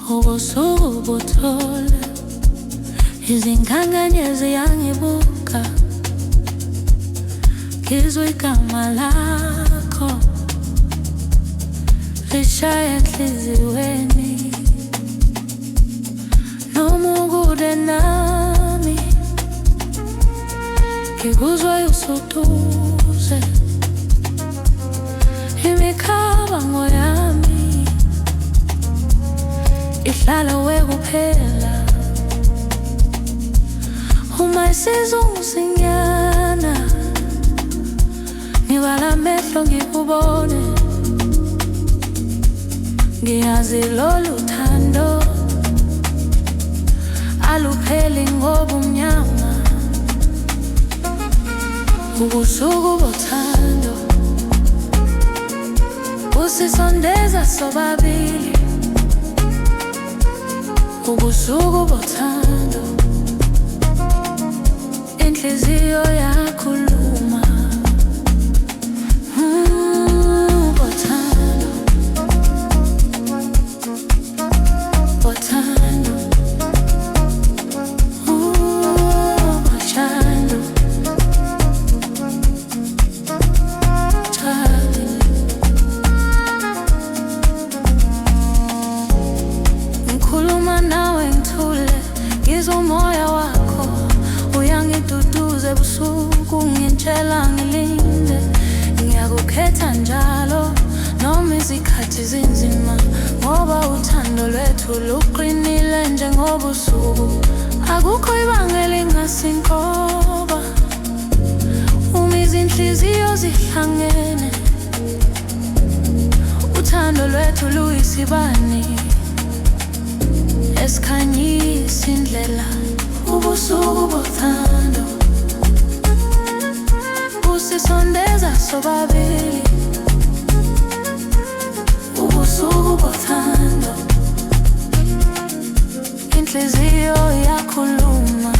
Ubusuku buthule, izinkanyezi yangibuka, ngizwa igama lakho lishaya enhliziyweni, noma ukude nami ngikuzwa usuduze. Imikhabango yami ihlala wekuphela, uma isizungu sinyana ngivala amehlo ngikubone. Ngiyazi lolu thando alupheli ngoba umnyama. Ubusuku bothando busisondeza sobabili. Ubusuku bothando inhliziyo yakhuluma. Bothando, bothando, bothando, darling. Ngikhuluma nawe ngithule, ngizwa umoya wakho uyangiduduza ebusuku, ngintshela ngilinde. Ngiyakukhetha njalo noma izikhathi zinzima, ngoba uthando lwethu luqinile njengobusuku. Akukho ibanga elingasinqoba uma izinhliziyo zihlangene. Uthando lwethu luyisibani esikhanyisa indlela. Ubusuku bothando busisondeza sobabili. Ubusuku bothando inhliziyo yakhuluma.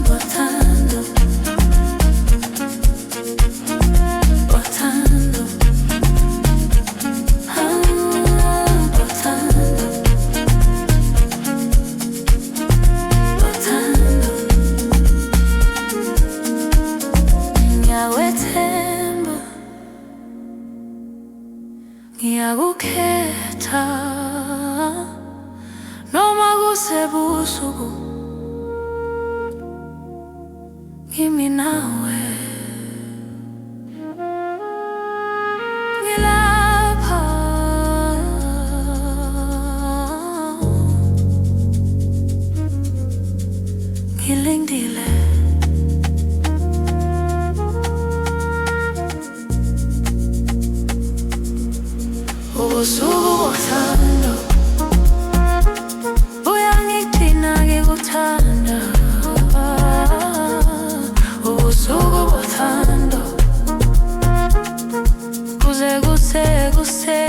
Bothando, bothando, bothando, bothando. Ngiyawethemba, ngiyakukhetha noma kusebusuku, ngimi nawe. Ngilapha ngilindile. Ubusuku bothando uyangigcina ngikuthanda. Ubusuku bothando kuze kuse